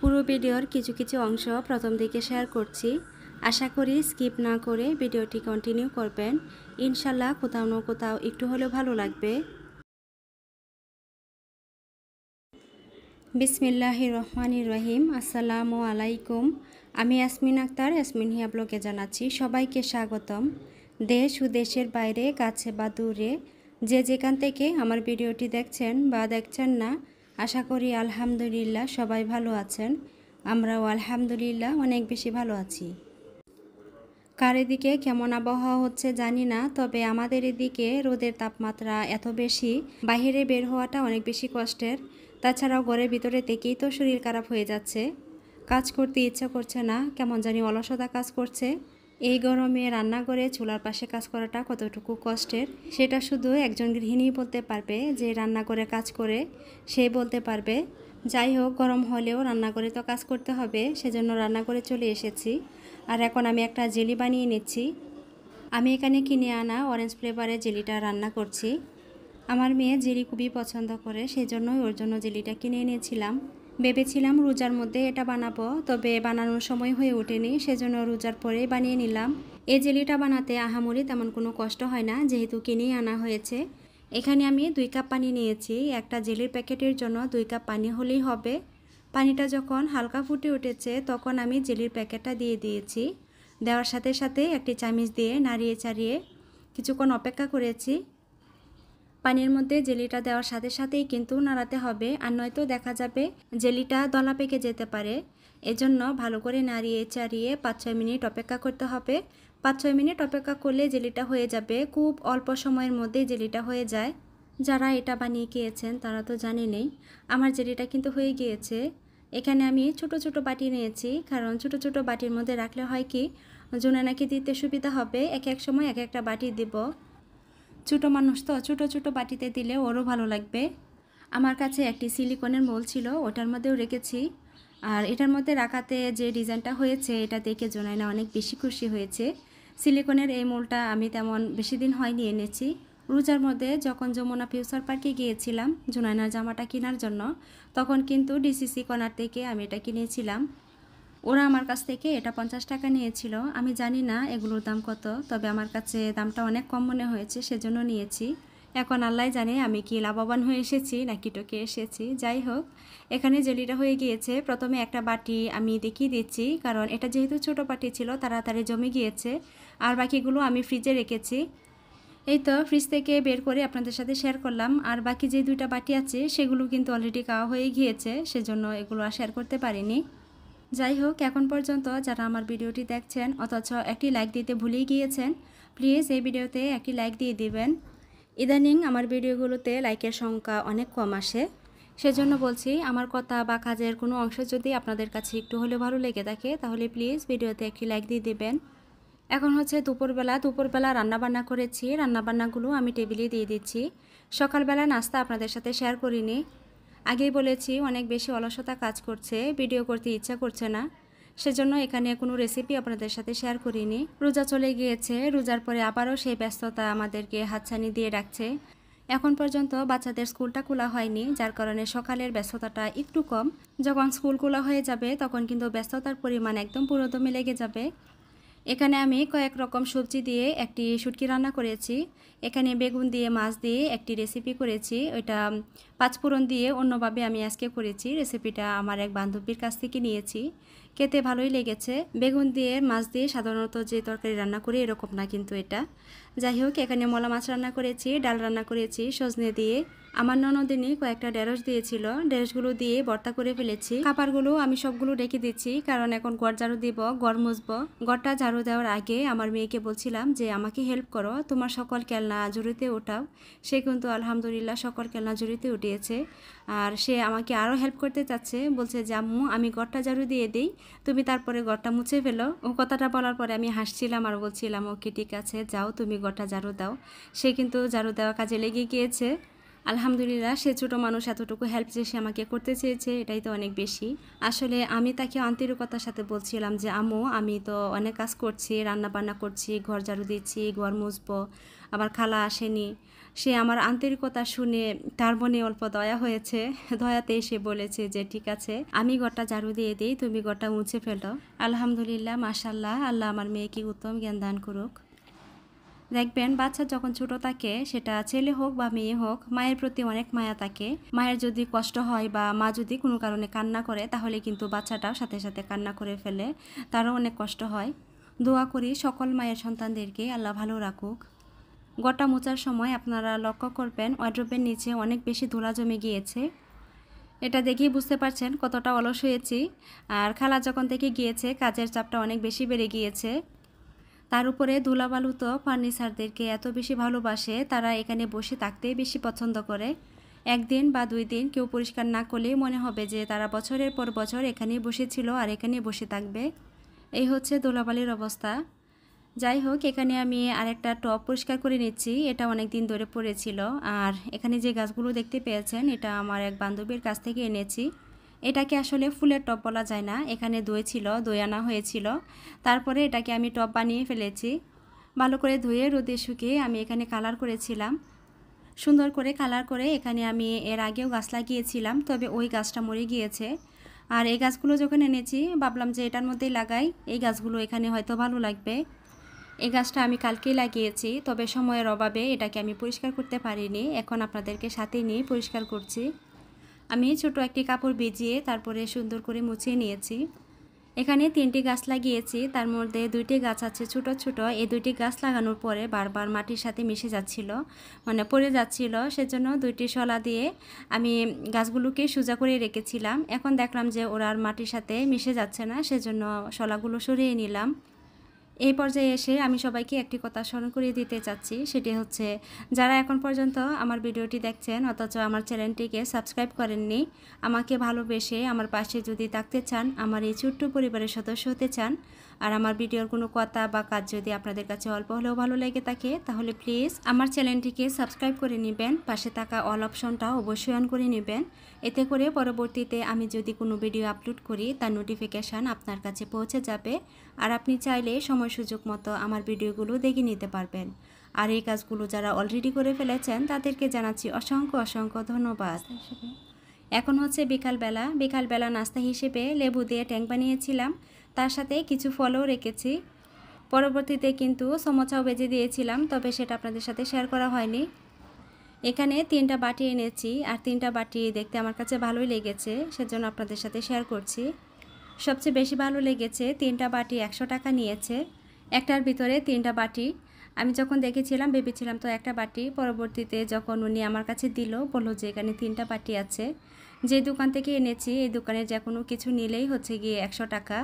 পুরো ভিডিওর কিছু কিছু অংশ প্রথম দিকে শেয়ার করছি। আশা করি স্কিপ না করে ভিডিওটি কন্টিনিউ করবেন। ইনশাল্লাহ কোথাও না কোথাও একটু হলেও ভালো লাগবে। বিসমিল্লাহির রহমানির রহিম। আসসালামু আলাইকুম। আমি ইয়াসমিন আক্তার, ইয়াসমিন হিয়া ব্লগে জানাচ্ছি সবাইকে স্বাগতম। দেশ ও দেশের বাইরে, কাছে বা দূরে, যে যেখান থেকে আমার ভিডিওটি দেখছেন বা দেখছেন না, আশা করি আলহামদুলিল্লাহ সবাই ভালো আছেন। আমরাও আলহামদুলিল্লাহ অনেক বেশি ভালো আছি। কার এদিকে কেমন আবহাওয়া হচ্ছে জানি না, তবে আমাদের এদিকে রোদের তাপমাত্রা এত বেশি, বাইরে বের হওয়াটা অনেক বেশি কষ্টের। তাছাড়াও ঘরের ভিতরে থেকেই তো শরীর খারাপ হয়ে যাচ্ছে, কাজ করতে ইচ্ছা করছে না, কেমন জানি অলসতা কাজ করছে। এই গরমে রান্নাঘরে চুলার পাশে কাজ করাটা কতটুকু কষ্টের সেটা শুধু একজন গৃহিণী বলতে পারবে, যে রান্নাঘরে কাজ করে সে বলতে পারবে। যাই হোক, গরম হলেও রান্নাঘরে তো কাজ করতে হবে, সেজন্য রান্নাঘরে চলে এসেছি। আর এখন আমি একটা জেলি বানিয়ে নিচ্ছি। আমি এখানে কিনে আনা অরেঞ্জ ফ্লেভারের জেলিটা রান্না করছি। আমার মেয়ে জেলি খুবই পছন্দ করে, সেজন্যই ওর জন্য জেলিটা কিনে এনেছিলাম। ভেবেছিলাম রোজার মধ্যে এটা বানাবো, তবে বানানোর সময় হয়ে ওঠেনি, সেজন্য রোজার পরেই বানিয়ে নিলাম। এই জেলিটা বানাতে আহামরি তেমন কোনো কষ্ট হয় না, যেহেতু কিনেই আনা হয়েছে। এখানে আমি 2 কাপ পানি নিয়েছি। একটা জেলির প্যাকেটের জন্য 2 কাপ পানি হলেই হবে। পানিটা যখন হালকা ফুটে উঠেছে তখন আমি জেলির প্যাকেটটা দিয়ে দিয়েছি। দেওয়ার সাথে সাথে একটি চামচ দিয়ে নাড়িয়ে চাড়িয়ে কিছুক্ষণ অপেক্ষা করেছি। পানির মধ্যে জেলিটা দেওয়ার সাথে সাথেই কিন্তু নাড়াতে হবে, আর নয়তো দেখা যাবে জেলিটা দলা পেকে যেতে পারে। এজন্য ভালো করে নাড়িয়ে চাড়িয়ে 5-6 মিনিট অপেক্ষা করতে হবে। 5-6 মিনিট অপেক্ষা করলে জেলিটা হয়ে যাবে। খুব অল্প সময়ের মধ্যেই জেলিটা হয়ে যায়। যারা এটা বানিয়ে খেয়েছেন তারা তো জানেনই। আমার জেলিটা কিন্তু হয়ে গিয়েছে। এখানে আমি ছোট ছোট বাটি নিয়েছি, কারণ ছোট ছোট বাটির মধ্যে রাখলে হয় কি, জোনানাকে দিতে সুবিধা হবে। এক এক সময় এক একটা বাটি দিব। ছোটো মানুষ তো ছোটো ছোটো বাটিতে দিলে ওরও ভালো লাগবে। আমার কাছে একটি সিলিকনের মোল ছিল, ওটার মধ্যেও রেখেছি। আর এটার মধ্যে রাখাতে যে ডিজাইনটা হয়েছে এটা দেখে জোনাইনা অনেক বেশি খুশি হয়েছে। সিলিকনের এই মোলটা আমি তেমন বেশি দিন হয়নি এনেছি। রোজার মধ্যে যখন যমুনা ফিউচার পার্কে গিয়েছিলাম জোনাইনার জামাটা কেনার জন্য, তখন কিন্তু ডিসিসি কর্নার থেকে আমি এটা কিনেছিলাম। ওরা আমার কাছ থেকে এটা 50 টাকা নিয়েছিল। আমি জানি না এগুলোর দাম কত, তবে আমার কাছে দামটা অনেক কম মনে হয়েছে, সেজন্য নিয়েছি। এখন আল্লাহ জানে আমি কি লাভবান হয়ে এসেছি নাকি টকে এসেছি। যাই হোক, এখানে জেলিটা হয়ে গিয়েছে। প্রথমে একটা বাটি আমি দেখিয়ে দিচ্ছি, কারণ এটা যেহেতু ছোটো বাটি ছিল তাড়াতাড়ি জমে গিয়েছে। আর বাকিগুলো আমি ফ্রিজে রেখেছি। এই তো ফ্রিজ থেকে বের করে আপনাদের সাথে শেয়ার করলাম। আর বাকি যে 2টা বাটি আছে সেগুলো কিন্তু অলরেডি খাওয়া হয়ে গিয়েছে, সেজন্য এগুলো আর শেয়ার করতে পারিনি। যাই হোক, এখন পর্যন্ত যারা আমার ভিডিওটি দেখছেন অথচ একটি লাইক দিতে ভুলেই গিয়েছেন, প্লিজ এই ভিডিওতে একটি লাইক দিয়ে দিবেন। ইদানিং আমার ভিডিওগুলোতে লাইকের সংখ্যা অনেক কম আসে, সেজন্য বলছি আমার কথা বা কাজের কোনো অংশ যদি আপনাদের কাছে একটু হলেও ভালো লেগে থাকে তাহলে প্লিজ ভিডিওতে একটি লাইক দিয়ে দিবেন। এখন হচ্ছে দুপুরবেলা রান্নাবান্না করেছি। রান্নাবান্নাগুলো আমি টেবিলে দিয়ে দিচ্ছি। সকালবেলা নাস্তা আপনাদের সাথে শেয়ার করিনি। আগেই বলেছি অনেক বেশি অলসতা কাজ করছে, ভিডিও করতে ইচ্ছা করছে না, সেজন্য এখানে কোনো রেসিপি আপনাদের সাথে শেয়ার করিনি। রোজা চলে গিয়েছে, রোজার পরে আবারও সেই ব্যস্ততা আমাদেরকে হাতছানি দিয়ে রাখছে। এখন পর্যন্ত বাচ্চাদের স্কুলটা খোলা হয়নি, যার কারণে সকালের ব্যস্ততাটা একটু কম। যখন স্কুল খোলা হয়ে যাবে তখন কিন্তু ব্যস্ততার পরিমাণ একদম পুরোদমে লেগে যাবে। এখানে আমি কয়েক রকম সবজি দিয়ে একটি শুটকি রান্না করেছি। এখানে বেগুন দিয়ে মাছ দিয়ে একটি রেসিপি করেছি, ওইটা পাঁচফোড়ন দিয়ে অন্যভাবে আমি আজকে করেছি। রেসিপিটা আমার এক বান্ধবীর কাছ থেকে নিয়েছি, খেতে ভালোই লেগেছে। বেগুন দিয়ে মাছ দিয়ে সাধারণত যে তরকারি রান্না করি এরকম না কিন্তু এটা। যাই হোক, এখানে মলা মাছ রান্না করেছি, ডাল রান্না করেছি সজনে দিয়ে। আমার ননদিনী কয়েকটা ঢেঁড়স দিয়েছিল, ঢেঁড়সগুলো দিয়ে ভর্তা করে ফেলেছি। খাবারগুলো আমি সবগুলো রেখে দিচ্ছি, কারণ এখন ঘর ঝাড়ু দিব, ঘর মুছবো। ঘরটা ঝাড়ু দেওয়ার আগে আমার মেয়েকে বলছিলাম যে আমাকে হেল্প করো, তোমার সকল খেলনা ঝুড়িতে ওঠাও। সে কিন্তু আলহামদুলিল্লাহ সকল খেলনা ঝুড়িতে উঠিয়েছে। আর সে আমাকে আরও হেল্প করতে চাচ্ছে, বলছে যে আম্মু আমি ঘরটা ঝাড়ু দিয়ে দিই, তুমি তারপরে ঘরটা মুছে ফেলো। ও কথাটা বলার পরে আমি হাসছিলাম আর বলছিলাম ওকে ঠিক আছে যাও, তুমি ঘরটা ঝাড়ু দাও। সে কিন্তু ঝাড়ু দেওয়া কাজে লেগে গিয়েছে। আলহামদুলিল্লাহ, সে ছোটো মানুষ, এতটুকু হেল্প যে সে আমাকে করতে চেয়েছে এটাই তো অনেক বেশি। আসলে আমি তাকে আন্তরিকতার সাথে বলছিলাম যে আম্মু, আমি তো অনেক কাজ করছি, রান্না বান্না করছি, ঘর ঝাড়ু দিচ্ছি, ঘর মুছবো, আবার খালা আসেনি। সে আমার আন্তরিকতা শুনে তার মনে অল্প দয়া হয়েছে। দয়াতেই সে বলেছে যে ঠিক আছে, আমি ঘরটা ঝাড়ু দিয়ে দিই, তুমি ঘরটা মুছে ফেলো। আলহামদুলিল্লাহ, মাশাল্লাহ, আল্লাহ আমার মেয়েকে উত্তম জ্ঞান দান করুক। দেখবেন বাচ্চা যখন ছোট থাকে, সেটা ছেলে হোক বা মেয়ে হোক, মায়ের প্রতি অনেক মায়া থাকে। মায়ের যদি কষ্ট হয় বা মা যদি কোনো কারণে কান্না করে, তাহলে কিন্তু বাচ্চাটাও সাথে সাথে কান্না করে ফেলে, তারও অনেক কষ্ট হয়। দোয়া করি সকল মায়ের সন্তানদেরকে আল্লাহ ভালো রাখুক। গোটা মোচার সময় আপনারা লক্ষ্য করবেন ওয়ার্ড্রোবের নিচে অনেক বেশি ধুলা জমে গিয়েছে। এটা দেখেই বুঝতে পারছেন কতটা অলস হয়েছি। আর খালা যখন থেকে গিয়েছে, কাজের চাপটা অনেক বেশি বেড়ে গিয়েছে। তার উপরে ধুলাবালু তো ফার্নিচারদেরকে এত বেশি ভালোবাসে, তারা এখানে বসে থাকতেই বেশি পছন্দ করে। একদিন বা 2 দিন কেউ পরিষ্কার না করলেই মনে হবে যে তারা বছরের পর বছর এখানেই বসেছিল আর এখানেই বসে থাকবে। এই হচ্ছে ধুলাবালির অবস্থা। যাই হোক, এখানে আমি আরেকটা টব পরিষ্কার করে নিচ্ছি, এটা অনেক দিন ধরে পড়েছিল। আর এখানে যে গাছগুলো দেখতে পেয়েছেন, এটা আমার এক বান্ধবীর কাছ থেকে এনেছি। এটাকে আসলে ফুলের টব বলা যায় না, এখানে দই ছিল, দই আনা হয়েছিল, তারপরে এটাকে আমি টব বানিয়ে ফেলেছি। ভালো করে ধুয়ে রোদে শুকিয়ে আমি এখানে কালার করেছিলাম। সুন্দর করে কালার করে এখানে আমি এর আগেও গাছ লাগিয়েছিলাম, তবে ওই গাছটা মরে গিয়েছে। আর এই গাছগুলো যখন এনেছি, ভাবলাম যে এটার মধ্যেই লাগাই, এই গাছগুলো এখানে হয়তো ভালো লাগবে। এই গাছটা আমি কালকেই লাগিয়েছি, তবে সময়ের অভাবে এটাকে আমি পরিষ্কার করতে পারিনি। এখন আপনাদেরকে সাথে নিয়ে পরিষ্কার করছি। আমি ছোট একটি কাপড় ভিজিয়ে তারপরে সুন্দর করে মুছিয়ে নিয়েছি। এখানে 3টি গাছ লাগিয়েছি, তার মধ্যে 2টি গাছ আছে ছোট ছোট। এই 2টি গাছ লাগানোর পরে বারবার মাটির সাথে মিশে যাচ্ছিল, মানে পড়ে যাচ্ছিল, সেজন্য 2টি শলা দিয়ে আমি গাছগুলোকে সোজা করে রেখেছিলাম। এখন দেখলাম যে ওরা আর মাটির সাথে মিশে যাচ্ছে না, সেজন্য শলাগুলো সরিয়ে নিলাম। এই পর্যায়ে এসে আমি সবাইকে একটি কথা স্মরণ করিয়ে দিতে চাচ্ছি, সেটি হচ্ছে যারা এখন পর্যন্ত আমার ভিডিওটি দেখছেন অথচ আমার চ্যানেলটিকে সাবস্ক্রাইব করেননি, আমাকে ভালোবেসে আমার পাশে যদি থাকতে চান, আমার এই ছোট্ট পরিবারের সদস্য হতে চান, আর আমার ভিডিওর কোনো কথা বা কাজ যদি আপনাদের কাছে অল্প হলেও ভালো লেগে থাকে, তাহলে প্লিজ আমার চ্যানেলটিকে সাবস্ক্রাইব করে নেবেন। পাশে থাকা অল অপশনটা অবশ্যই অন করে নেবেন। এতে করে পরবর্তীতে আমি যদি কোনো ভিডিও আপলোড করি, তার নোটিফিকেশান আপনার কাছে পৌঁছে যাবে, আর আপনি চাইলে সময় সুযোগ মতো আমার ভিডিওগুলো দেখে নিতে পারবেন। আর এই কাজগুলো যারা অলরেডি করে ফেলেছেন, তাদেরকে জানাচ্ছি অসংখ্য অসংখ্য ধন্যবাদ। এখন হচ্ছে বিকালবেলা নাস্তা হিসেবে লেবু দিয়ে ট্যাং বানিয়েছিলাম, তার সাথে কিছু ফলও রেখেছি। পরবর্তীতে কিন্তু সমোসাও ভেজে দিয়েছিলাম, তবে সেটা আপনাদের সাথে শেয়ার করা হয়নি। এখানে 3টা বাটি এনেছি, আর 3টা বাটি দেখতে আমার কাছে ভালোই লেগেছে, সেজন্য আপনাদের সাথে শেয়ার করছি। সবচেয়ে বেশি ভালো লেগেছে 3টা বাটি 100 টাকা নিয়েছে, একটার ভিতরে 3টা বাটি। আমি যখন দেখেছিলাম ভেবেছিলাম তো একটা বাটি, পরবর্তীতে যখন উনি আমার কাছে দিল, বললো যে এখানে 3টা বাটি আছে। যে দোকান থেকে এনেছি এই দোকানে যে কোনো কিছু নিলেই হচ্ছে গিয়ে 100 টাকা।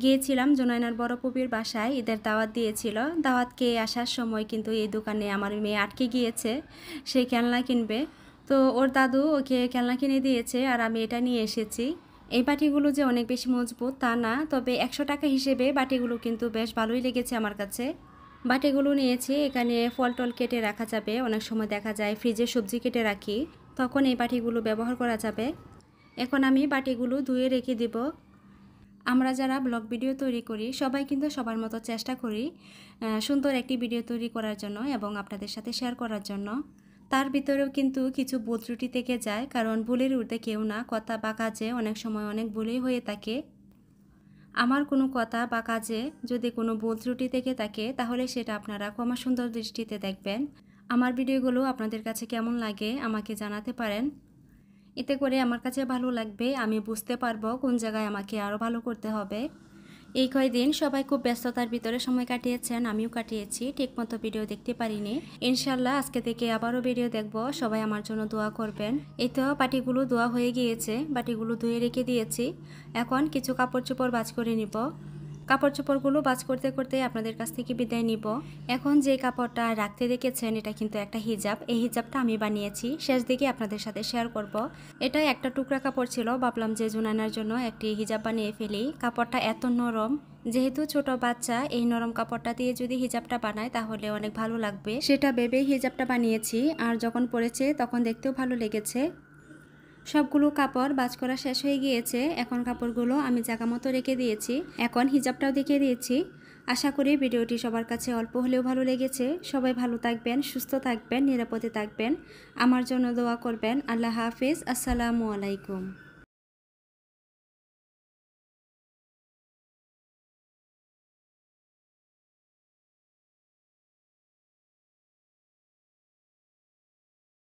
গিয়েছিলাম জুনাইনার বড় পুবির বাসায়, ঈদের দাওয়াত দিয়েছিল। দাওয়াত খেয়ে আসার সময় কিন্তু এই দোকানে আমার মেয়ে আটকে গিয়েছে, সে খেলনা কিনবে। তো ওর দাদু ওকে খেলনা কিনে দিয়েছে, আর আমি এটা নিয়ে এসেছি। এই বাটিগুলো যে অনেক বেশি মজবুত তা না, তবে 100 টাকা হিসেবে বাটিগুলো কিন্তু বেশ ভালোই লেগেছে আমার কাছে। বাটিগুলো নিয়েছি, এখানে ফল টল কেটে রাখা যাবে, অনেক সময় দেখা যায় ফ্রিজে সবজি কেটে রাখি, তখন এই বাটিগুলো ব্যবহার করা যাবে। এখন আমি বাটিগুলো ধুয়ে রেখে দিব। আমরা যারা ব্লগ ভিডিও তৈরি করি সবাই কিন্তু সবার মতো চেষ্টা করি সুন্দর একটি ভিডিও তৈরি করার জন্য এবং আপনাদের সাথে শেয়ার করার জন্য। তার ভিতরেও কিন্তু কিছু ভুল ত্রুটি থেকে যায়, কারণ ভুলের ঊর্ধ্বে কেউ না, কথা বা কাজে অনেক সময় অনেক ভুলই হয়ে থাকে। আমার কোনো কথা বা কাজে যদি কোনো ভুল ত্রুটি থেকে থাকে, তাহলে সেটা আপনারা ক্ষমা সুন্দর দৃষ্টিতে দেখবেন। আমার ভিডিওগুলো আপনাদের কাছে কেমন লাগে আমাকে জানাতে পারেন, এতে করে আমার কাছে ভালো লাগবে, আমি বুঝতে পারবো কোন জায়গায় আমাকে আরও ভালো করতে হবে। এই কয়েকদিন সবাই খুব ব্যস্ততার ভিতরে সময় কাটিয়েছেন, আমিও কাটিয়েছি, ঠিকমতো ভিডিও দেখতে পারিনি। ইনশাল্লাহ আজকে থেকে আবারও ভিডিও দেখব, সবাই আমার জন্য দোয়া করবেন। এই তো বাটিগুলো ধোয়া হয়ে গিয়েছে, বাটিগুলো ধুয়ে রেখে দিয়েছি। এখন কিছু কাপড় চোপড় ভাঁজ করে নিব। কাপড় চোপড়গুলো বাজ করতে করতে আপনাদের কাছ থেকে বিদায় নিব। এখন যে কাপড়টা রাখতে দেখেছেন এটা কিন্তু একটা হিজাব। এই হিজাবটা আমি বানিয়েছি, শেষ দিকে আপনাদের সাথে শেয়ার করব। এটা একটা টুকরা কাপড় ছিল, ভাবলাম যে জুনানার জন্য একটি হিজাব বানিয়ে ফেলি। কাপড়টা এত নরম, যেহেতু ছোট বাচ্চা এই নরম কাপড়টা দিয়ে যদি হিজাবটা বানায় তাহলে অনেক ভালো লাগবে, সেটা ভেবে হিজাবটা বানিয়েছি। আর যখন পরেছে তখন দেখতেও ভালো লেগেছে। সবগুলো কাপড় বাজ করা শেষ হয়ে গিয়েছে। এখন কাপড়গুলো আমি জায়গা মতো রেখে দিয়েছি। এখন হিজাবটাও দেখিয়ে দিয়েছি। আশা করি ভিডিওটি সবার কাছে অল্প হলেও ভালো লেগেছে। সবাই ভালো থাকবেন, সুস্থ থাকবেন, নিরাপদে থাকবেন। আমার জন্য দোয়া করবেন। আল্লাহ হাফেজ। আসসালামু আলাইকুম।